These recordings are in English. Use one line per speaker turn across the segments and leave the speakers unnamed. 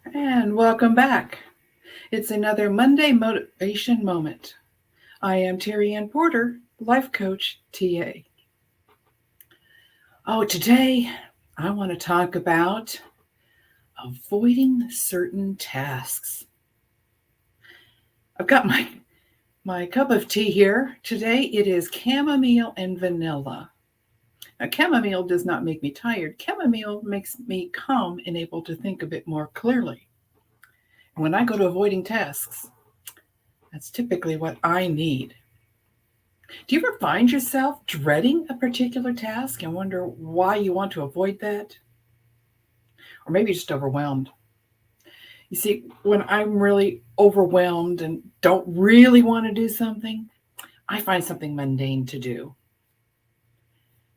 And welcome back. It's another Monday Motivation Moment. I am Terry Ann Porter, Life Coach TA. Oh, today I want to talk about avoiding certain tasks. I've got my cup of tea here. Today it is chamomile and vanilla. Now, chamomile does not make me tired. Chamomile makes me calm and able to think a bit more clearly. When I go to avoiding tasks, that's typically what I need. Do you ever find yourself dreading a particular task and wonder why you want to avoid that? Or maybe just overwhelmed. You see, when I'm really overwhelmed and don't really want to do something, I find something mundane to do.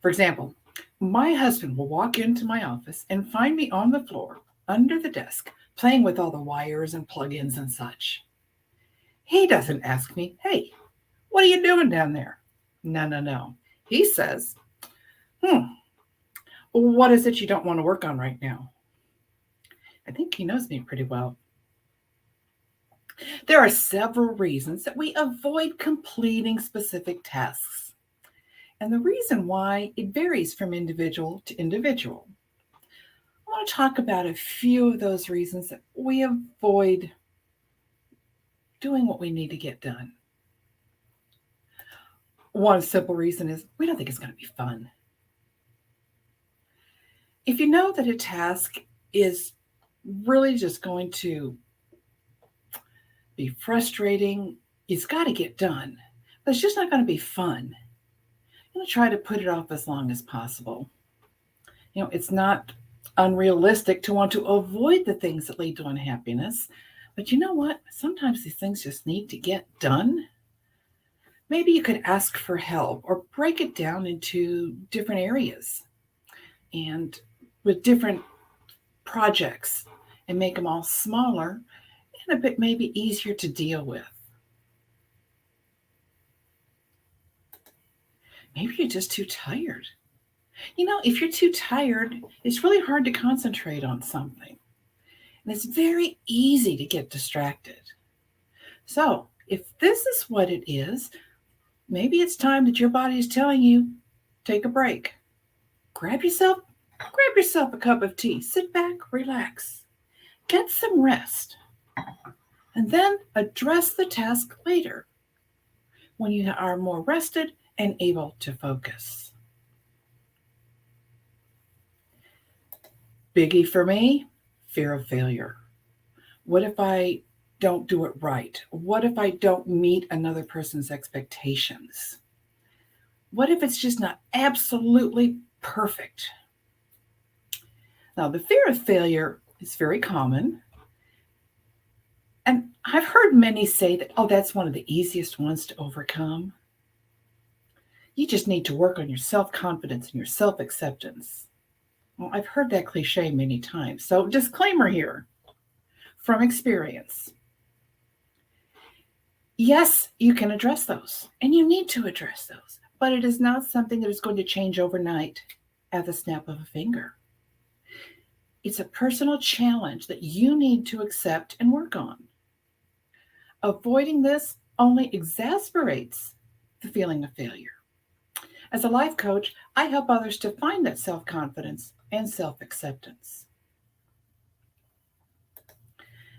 For example, my husband will walk into my office and find me on the floor under the desk playing with all the wires and plugins and such. He doesn't ask me, "Hey, what are you doing down there?" No, no, no. He says, what is it you don't want to work on right now? I think he knows me pretty well. There are several reasons that we avoid completing specific tasks. And the reason why it varies from individual to individual. I want to talk about a few of those reasons that we avoid doing what we need to get done. One simple reason is we don't think it's going to be fun. If you know that a task is really just going to be frustrating, it's got to get done, but it's just not going to be fun, I'm going to try to put it off as long as possible. It's not unrealistic to want to avoid the things that lead to unhappiness, but you know what? Sometimes these things just need to get done. Maybe you could ask for help or break it down into different areas and with different projects and make them all smaller and a bit maybe easier to deal with. Maybe you're just too tired. If you're too tired, it's really hard to concentrate on something. And it's very easy to get distracted. So, if this is what it is, maybe it's time that your body is telling you, take a break. Grab yourself a cup of tea. Sit back, relax. Get some rest. And then address the task later when you are more rested and able to focus. Biggie for me, fear of failure. What if I don't do it right? What if I don't meet another person's expectations? What if it's just not absolutely perfect? Now, the fear of failure is very common. And I've heard many say that, that's one of the easiest ones to overcome. You just need to work on your self-confidence and your self-acceptance. Well, I've heard that cliche many times. So, disclaimer here from experience. Yes, you can address those, and you need to address those, but it is not something that is going to change overnight at the snap of a finger. It's a personal challenge that you need to accept and work on. Avoiding this only exacerbates the feeling of failure. As a life coach, I help others to find that self-confidence and self-acceptance.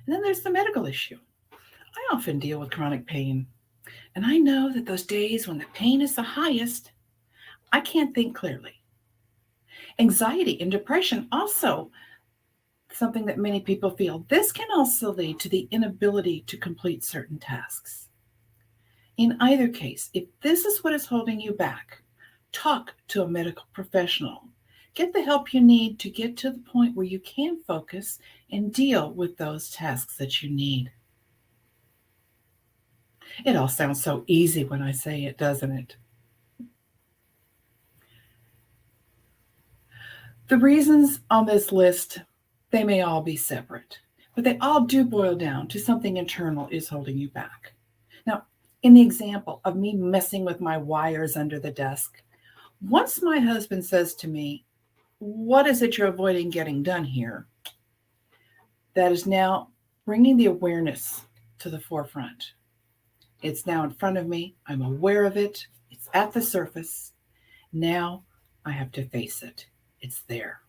And then there's the medical issue. I often deal with chronic pain, and I know that those days when the pain is the highest, I can't think clearly. Anxiety and depression also something that many people feel. This can also lead to the inability to complete certain tasks. In either case, if this is what is holding you back, talk to a medical professional. Get the help you need to get to the point where you can focus and deal with those tasks that you need. It all sounds so easy when I say it, doesn't it? The reasons on this list, they may all be separate, but they all do boil down to something internal is holding you back. Now, in the example of me messing with my wires under the desk, once my husband says to me, "What is it you're avoiding getting done here?" that is now bringing the awareness to the forefront. It's now in front of me. I'm aware of it. It's at the surface. Now I have to face it. It's there.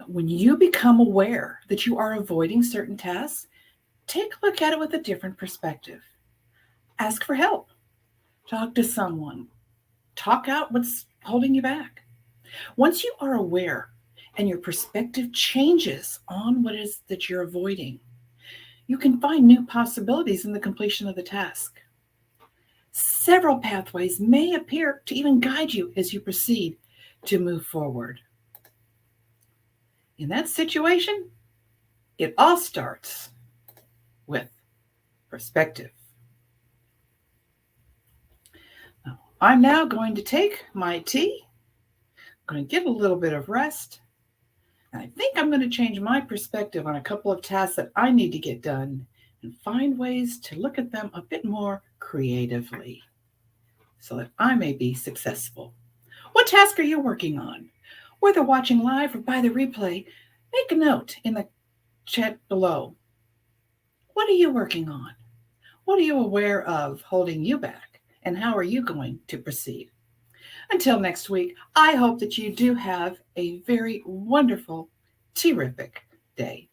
When you become aware that you are avoiding certain tasks, take a look at it with a different perspective. Ask for help. Talk to someone. Talk out what's holding you back. Once you are aware and your perspective changes on what it is that you're avoiding, you can find new possibilities in the completion of the task. Several pathways may appear to even guide you as you proceed to move forward. In that situation, it all starts with perspective. I'm now going to take my tea. I'm going to get a little bit of rest. And I think I'm going to change my perspective on a couple of tasks that I need to get done and find ways to look at them a bit more creatively so that I may be successful. What task are you working on? Whether watching live or by the replay, make a note in the chat below. What are you working on? What are you aware of holding you back? And how are you going to proceed? Until next week, I hope that you do have a very wonderful, terrific day.